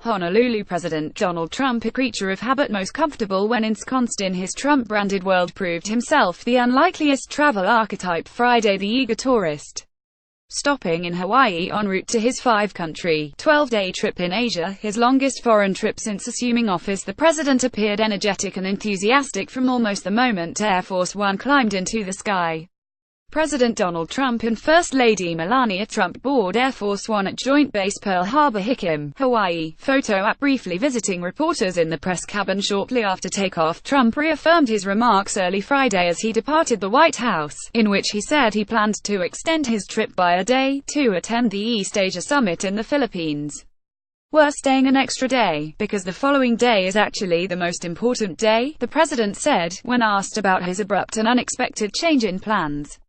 Honolulu President Donald Trump, a creature of habit most comfortable when ensconced in his Trump-branded world, proved himself the unlikeliest travel archetype Friday, the eager tourist. Stopping in Hawaii en route to his 5-country, 12-day trip in Asia, his longest foreign trip since assuming office, the president appeared energetic and enthusiastic from almost the moment Air Force One climbed into the sky. President Donald Trump and First Lady Melania Trump board Air Force One at Joint Base Pearl Harbor, Hickam, Hawaii. Photo app. Briefly visiting reporters in the press cabin shortly after takeoff, Trump reaffirmed his remarks early Friday as he departed the White House, in which he said he planned to extend his trip by a day, to attend the East Asia Summit in the Philippines. "We're staying an extra day, because the following day is actually the most important day," the president said, when asked about his abrupt and unexpected change in plans.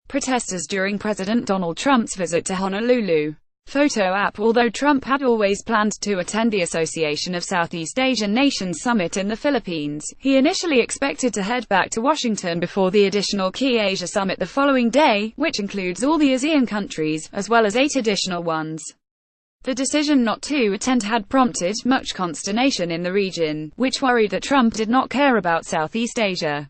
Protesters during President Donald Trump's visit to Honolulu. Photo app. Although Trump had always planned to attend the Association of Southeast Asian Nations Summit in the Philippines, he initially expected to head back to Washington before the additional Key Asia Summit the following day, which includes all the ASEAN countries, as well as 8 additional ones. The decision not to attend had prompted much consternation in the region, which worried that Trump did not care about Southeast Asia.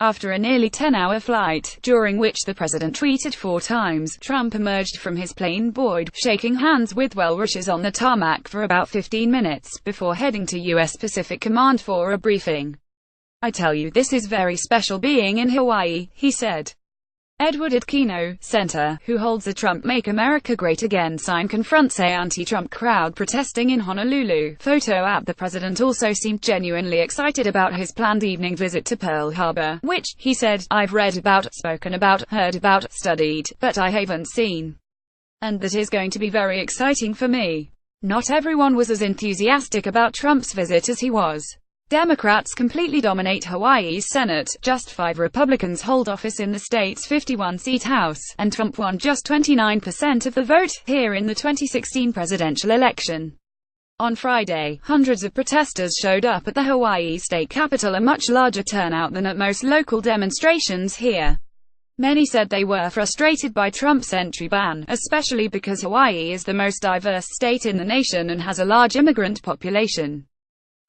After a nearly 10-hour flight, during which the president tweeted 4 times, Trump emerged from his plane buoyed, shaking hands with well-wishers on the tarmac for about 15 minutes, before heading to U.S. Pacific Command for a briefing. "I tell you, this is very special being in Hawaii," he said. Edward Aquino, Center, who holds a Trump Make America Great Again sign, confronts a anti-Trump crowd protesting in Honolulu. Photo app. The president also seemed genuinely excited about his planned evening visit to Pearl Harbor, which, he said, "I've read about, spoken about, heard about, studied, but I haven't seen. And that is going to be very exciting for me." Not everyone was as enthusiastic about Trump's visit as he was. Democrats completely dominate Hawaii's Senate, just 5 Republicans hold office in the state's 51-seat House, and Trump won just 29% of the vote, here in the 2016 presidential election. On Friday, hundreds of protesters showed up at the Hawaii state capitol, a much larger turnout than at most local demonstrations here. Many said they were frustrated by Trump's entry ban, especially because Hawaii is the most diverse state in the nation and has a large immigrant population.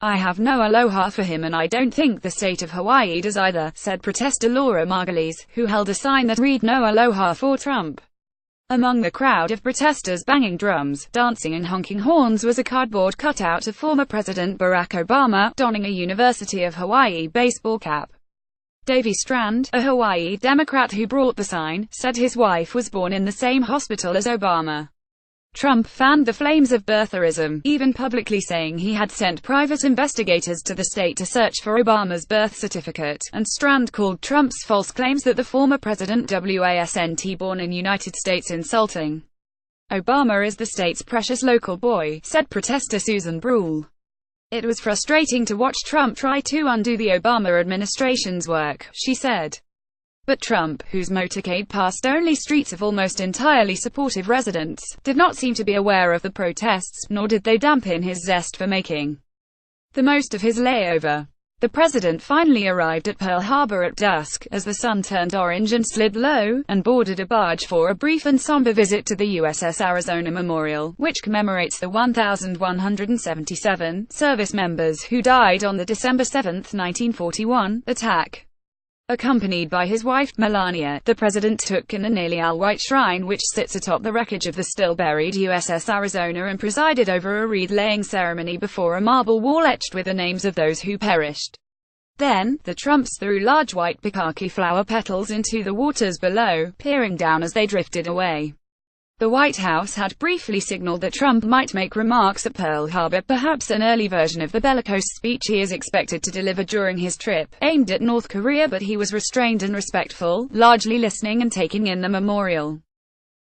"I have no aloha for him, and I don't think the state of Hawaii does either," said protester Laura Margulies, who held a sign that read "No Aloha for Trump." Among the crowd of protesters banging drums, dancing and honking horns was a cardboard cutout of former President Barack Obama, donning a University of Hawaii baseball cap. Davy Strand, a Hawaii Democrat who brought the sign, said his wife was born in the same hospital as Obama. Trump fanned the flames of birtherism, even publicly saying he had sent private investigators to the state to search for Obama's birth certificate, and Strand called Trump's false claims that the former president wasn't born in United States insulting. "Obama is the state's precious local boy," said protester Susan Brule. "It was frustrating to watch Trump try to undo the Obama administration's work," she said. But Trump, whose motorcade passed only streets of almost entirely supportive residents, did not seem to be aware of the protests, nor did they dampen his zest for making the most of his layover. The president finally arrived at Pearl Harbor at dusk, as the sun turned orange and slid low, and boarded a barge for a brief and somber visit to the USS Arizona Memorial, which commemorates the 1,177 service members who died on the December 7, 1941, attack. Accompanied by his wife, Melania, the president took in the nearly all-white shrine which sits atop the wreckage of the still-buried USS Arizona and presided over a wreath-laying ceremony before a marble wall etched with the names of those who perished. Then, the Trumps threw large white pikaki flower petals into the waters below, peering down as they drifted away. The White House had briefly signaled that Trump might make remarks at Pearl Harbor, perhaps an early version of the bellicose speech he is expected to deliver during his trip, aimed at North Korea, but he was restrained and respectful, largely listening and taking in the memorial.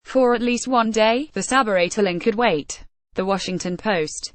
For at least one day, the Sabaratalin could wait. The Washington Post.